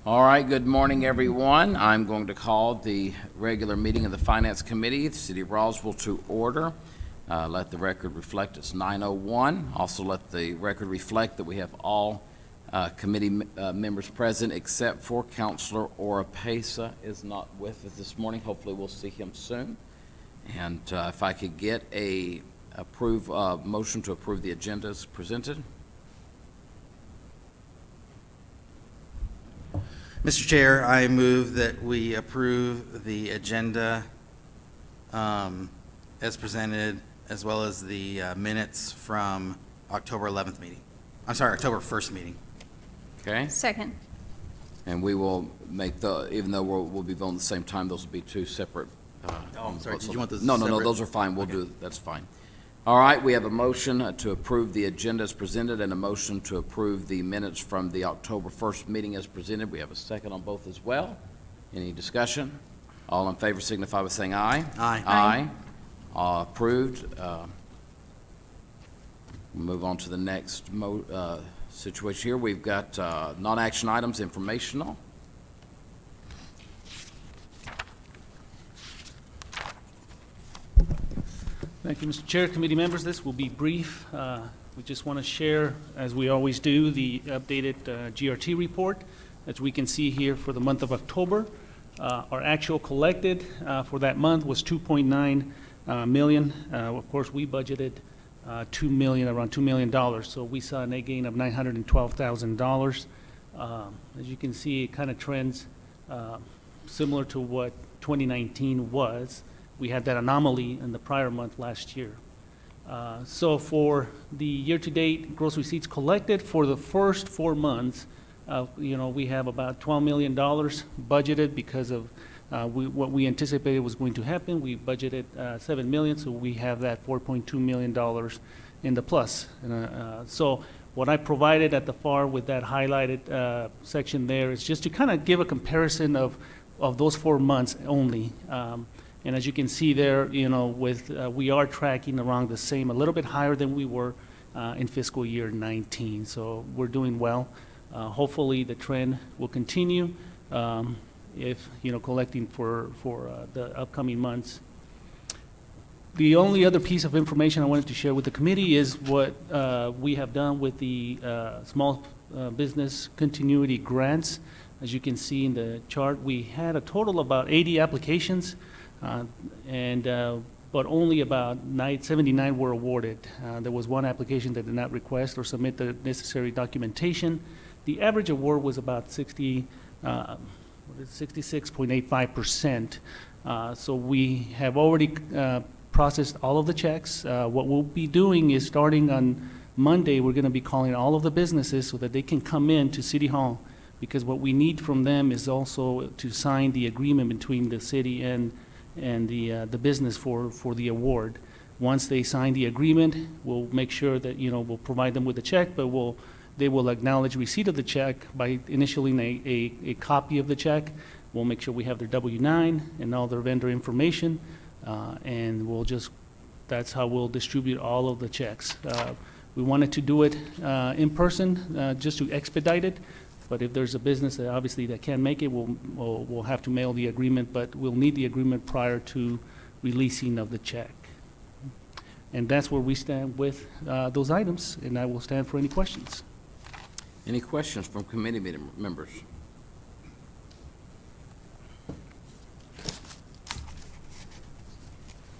All right, good morning, everyone. I'm going to call the regular meeting of the Finance Committee, the City of Roswell, to order. Let the record reflect it's 9:01. Also let the record reflect that we have all committee members present except for Councilor Oropesa is not with us this morning. Hopefully we'll see him soon. And if I could get a motion to approve the agenda as presented. Mr. Chair, I move that we approve the agenda as presented, as well as the minutes from October 11th meeting. I'm sorry, October 1st meeting. Okay? Second. And we will make even though we'll be voting at the same time, those will be two separate. I'm sorry, did you want those No, separate? those are fine. We'll do, that's fine. All right, we have a motion to approve the agenda as presented and a motion to approve the minutes from the October 1st meeting as presented. We have a second on both as well. Any discussion? All in favor signify by saying aye. Aye. Aye. Approved. Move on to the next situation here. We've got non-action items, informational. Thank you, Mr. Chair, committee members. This will be brief. We just want to share, as we always do, the updated GRT report. As we can see here for the month of October, our actual collected for that month was $2.9 million. Of course, we budgeted around $2 million. So we saw a net gain of $912,000. As you can see, it kind of trends similar to what 2019 was. We had that anomaly in the prior month last year. So for the year-to-date gross receipts collected for the first 4 months, we have about $12 million budgeted because of what we anticipated was going to happen. We budgeted $7 million, so we have that $4.2 million in the plus. So what I provided at the far with that highlighted section there is just to kind of give a comparison of those 4 months only. And as you can see there, we are tracking around the same, a little bit higher than we were in fiscal year 19. So we're doing well. Hopefully the trend will continue if, collecting for the upcoming months. The only other piece of information I wanted to share with the committee is what we have done with the small business continuity grants. As you can see in the chart, we had a total of about 80 applications. But only about 79 were awarded. There was one application that did not request or submit the necessary documentation. The average award was about 66.85%. So we have already processed all of the checks. What we'll be doing is starting on Monday, we're going to be calling all of the businesses so that they can come in to City Hall, because what we need from them is also to sign the agreement between the city and the business for the award. Once they sign the agreement, we'll make sure that, we'll provide them with a check, but they will acknowledge receipt of the check by initialing a copy of the check. We'll make sure we have their W-9 and all their vendor information, and that's how we'll distribute all of the checks. We wanted to do it in person just to expedite it. But if there's a business that obviously that can't make it, we'll have to mail the agreement, but we'll need the agreement prior to releasing of the check. And that's where we stand with those items, and I will stand for any questions. Any questions from committee members?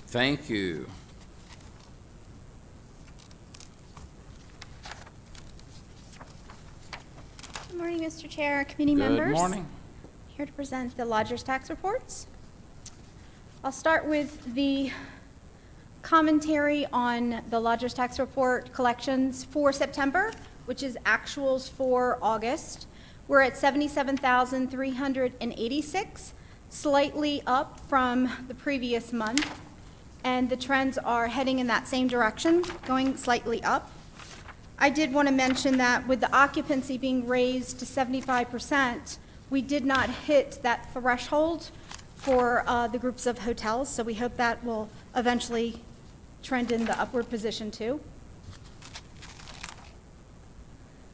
Thank you. Good morning, Mr. Chair, committee members. Good morning. Here to present the lodger's tax reports. I'll start with the commentary on the lodger's tax report collections for September, which is actuals for August. We're at $77,386, slightly up from the previous month, and the trends are heading in that same direction, going slightly up. I did want to mention that with the occupancy being raised to 75%, we did not hit that threshold for the groups of hotels, so we hope that will eventually trend in the upward position too.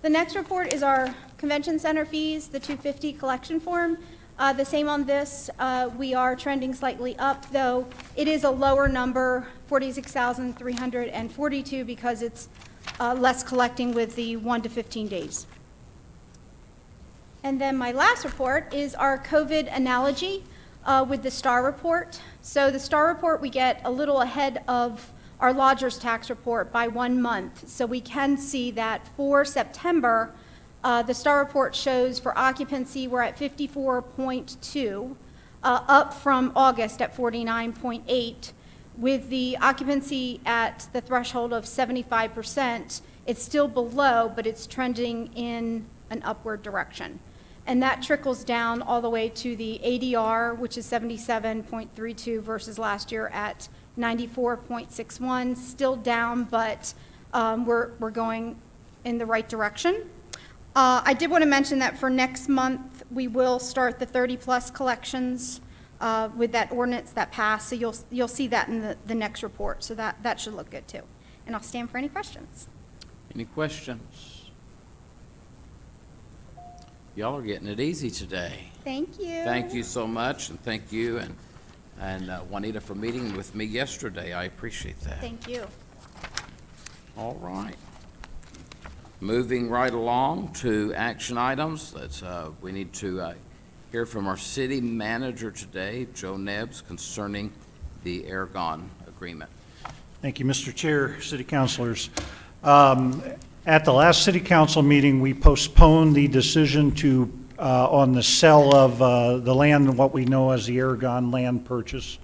The next report is our Convention center fees, the 250 collection form, the same on this. We are trending slightly up, though it is a lower number, 46,342, because it's less collecting with the 1 to 15 days. And then my last report is our COVID analogy with the STAR report. So the STAR report, we get a little ahead of our lodger's tax report by 1 month. So we can see that for September, the STAR report shows for occupancy, we're at 54.2, up from August at 49.8. With the occupancy at the threshold of 75%, it's still below, but it's trending in an upward direction. And that trickles down all the way to the ADR, which is 77.32 versus last year at 94.61, still down, but we're going in the right direction. I did want to mention that for next month, we will start the 30-plus collections with that ordinance that passed, so you'll see that in the next report, so that should look good too. And I'll stand for any questions. Any questions? Y'all are getting it easy today. Thank you. Thank you so much, and thank you and Juanita for meeting with me yesterday. I appreciate that. Thank you. All right. Moving right along to action items. We need to hear from our city manager today, Joe Nebbs, concerning the Aragon agreement. Thank you, Mr. Chair, city councilors. At the last city council meeting, we postponed the decision to, on the sale of the land, what we know as the Aragon land purchase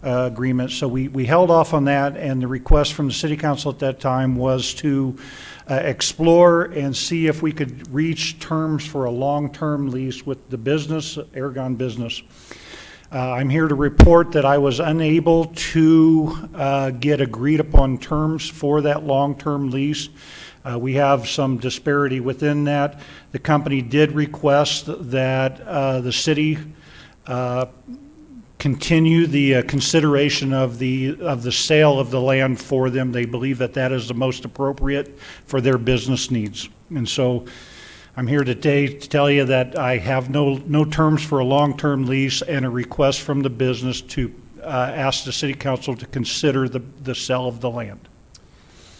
agreement. So we held off on that, and the request from the city council at that time was to explore and see if we could reach terms for a long-term lease with the business, Aragon business. I'm here to report that I was unable to get agreed upon terms for that long-term lease. We have some disparity within that. The company did request that the city continue the consideration of the sale of the land for them. They believe that that is the most appropriate for their business needs. And so I'm here today to tell you that I have no terms for a long-term lease and a request from the business to ask the city council to consider the sale of the land.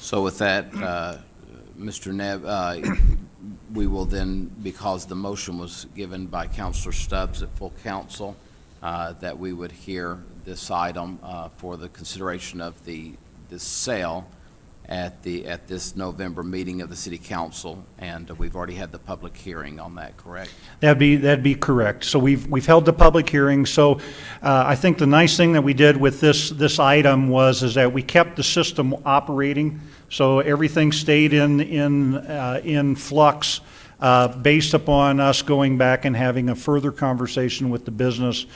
So with that, Mr. Nebb, we will then, because the motion was given by Councilor Stubbs at full council, that we would hear this item for the consideration of this sale at this November meeting of the city council, and we've already had the public hearing on that, correct? That'd be correct. So we've held the public hearing. So I think the nice thing that we did with this item is that we kept the system operating. So everything stayed in flux based upon us going back and having a further conversation with the business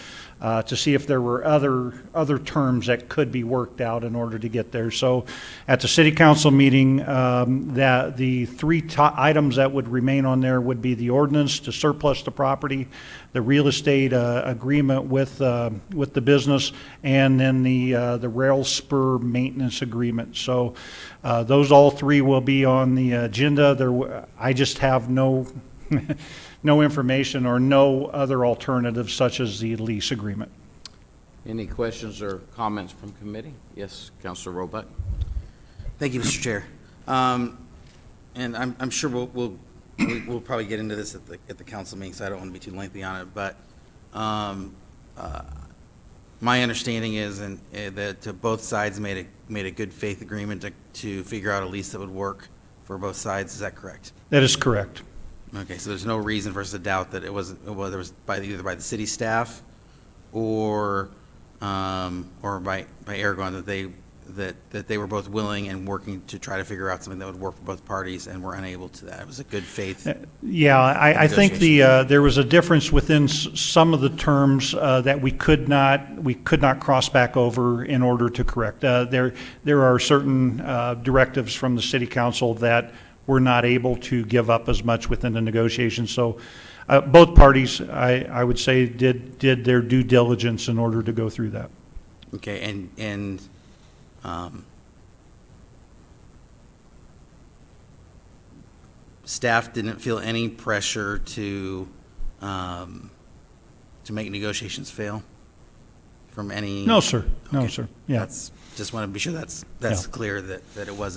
to see if there were other terms that could be worked out in order to get there. So at the city council meeting, that the three items that would remain on there would be the ordinance to surplus the property, the real estate agreement with the business, and then the rail spur maintenance agreement. So those all three will be on the agenda. I just have no information or no other alternatives such as the lease agreement. Any questions or comments from committee? Yes, Councilor Roebuck. Thank you, Mr. Chair. And I'm sure we'll probably get into this at the council meeting, so I don't want to be too lengthy on it. But my understanding is that both sides made a good faith agreement to figure out a lease that would work for both sides. Is that correct? That is correct. Okay, so there's no reason for us to doubt that it was either by the city staff or by Aragon that they were both willing and working to try to figure out something that would work for both parties, and were unable to that. It was a good faith. Yeah, I think there was a difference within some of the terms that we could not cross back over in order to correct. There are certain directives from the city council that we're not able to give up as much within the negotiations. So both parties, I would say, did their due diligence in order to go through that. Okay, and staff didn't feel any pressure to make negotiations fail from any? No, sir. No, Okay. sir. Yeah. Just want to be sure that's Yeah. clear, that it was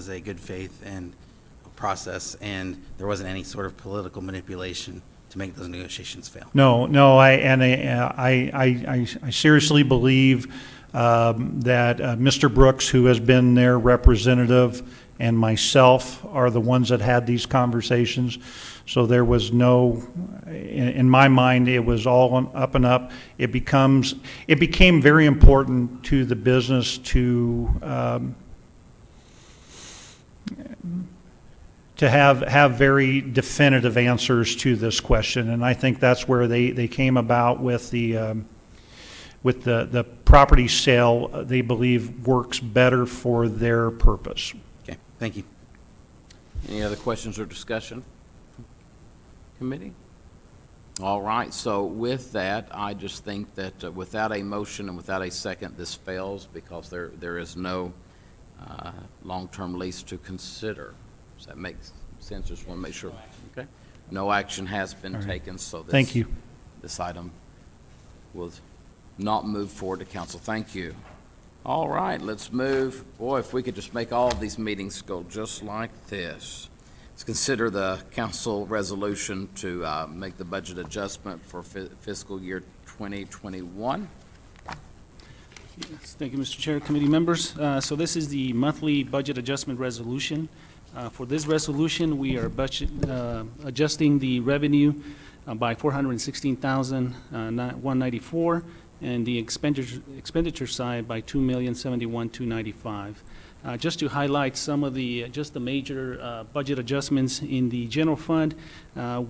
a good faith and process, and there wasn't any sort of political manipulation to make those negotiations fail. No, I seriously believe that Mr. Brooks, who has been their representative, and myself are the ones that had these conversations. So there was no, in my mind, it was all up and up. It became very important to the business to have very definitive answers to this question, and I think that's where they came about with the property sale. They believe works better for their purpose. Okay, thank you. Any other questions or discussion? Committee? All right, so with that, I just think that without a motion and without a second, this fails because there is no long-term lease to consider. Does that make sense? Just want to make sure. Okay. No action has been All right. taken, so Thank you. this item was not moved forward to council. Thank you. All right, let's move. Boy, if we could just make all of these meetings go just like this. Let's consider the council resolution to make the budget adjustment for fiscal year 2021. Yes, thank you, Mr. Chair, committee members. So this is the monthly budget adjustment resolution. For this resolution, we are adjusting the revenue by $416,194, and the expenditure side by $2,071,295. Just to highlight some of the major budget adjustments in the general fund,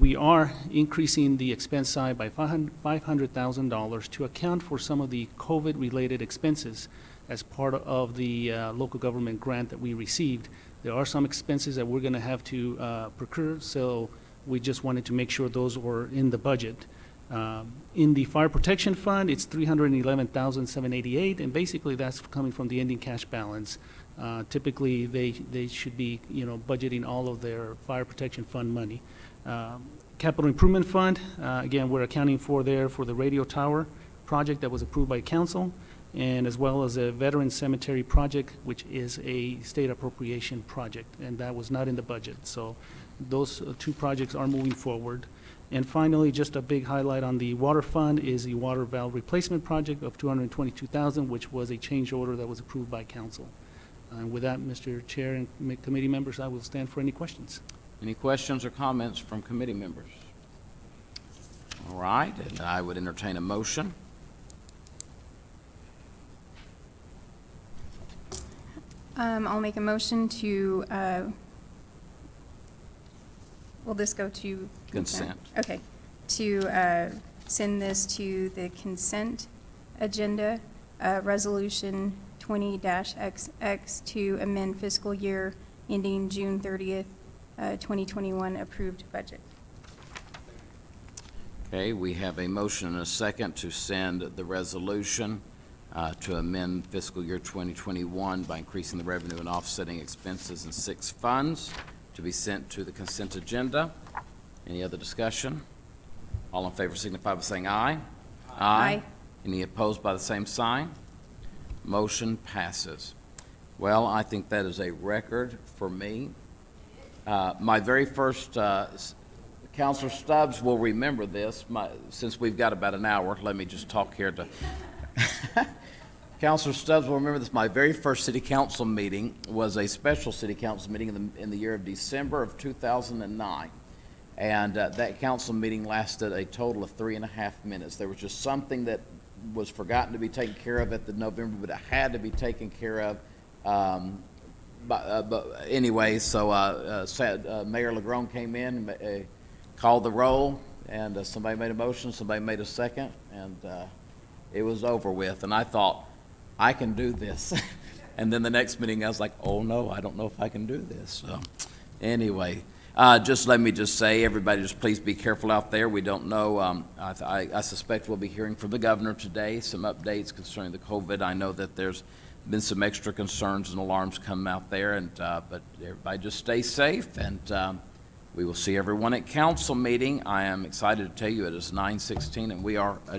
we are increasing the expense side by $500,000 to account for some of the COVID-related expenses as part of the local government grant that we received. There are some expenses that we're going to have to procure, so we just wanted to make sure those were in the budget. In the fire protection fund, it's $311,788, and basically that's coming from the ending cash balance. Typically, they should be, budgeting all of their fire protection fund money. Capital improvement fund, again, we're accounting for the radio tower project that was approved by council, and as well as a veteran cemetery project, which is a state appropriation project, and that was not in the budget. So those two projects are moving forward. And finally, just a big highlight on the water fund is the water valve replacement project of $222,000, which was a change order that was approved by council. And with that, Mr. Chair and committee members, I will stand for any questions. Any questions or comments from committee members? All right, and I would entertain a motion. I'll make a motion to, will this go to? Consent. Okay, to send this to the consent agenda, Resolution 20-XX to amend fiscal year ending June 30th, 2021 approved budget. Okay, we have a motion and a second to send the resolution to amend fiscal year 2021 by increasing the revenue and offsetting expenses in 6 funds to be sent to the consent agenda. Any other discussion? All in favor signify by saying aye. Aye. Any opposed by the same sign? Motion passes. Well, I think that is a record for me. My very first, Counselor Stubbs will remember this, since we've got about an hour, let me just talk here to Counselor Stubbs will remember this. My very first city council meeting was a special city council meeting in the year of December of 2009. And that council meeting lasted a total of 3.5 minutes. There was just something that was forgotten to be taken care of at the November, but it had to be taken care of. But anyway, so Mayor Legrone came in, and called the roll, and somebody made a motion, somebody made a second, and it was over with. And I thought, I can do this. And then the next meeting, I was like, oh no, I don't know if I can do this. So anyway, just let me just say, everybody just please be careful out there. We don't know, I suspect we'll be hearing from the governor today, some updates concerning the COVID. I know that there's been some extra concerns and alarms coming out there, and but everybody just stay safe, and We will see everyone at council meeting. I am excited to tell you it is 9:16 and we are adjourned.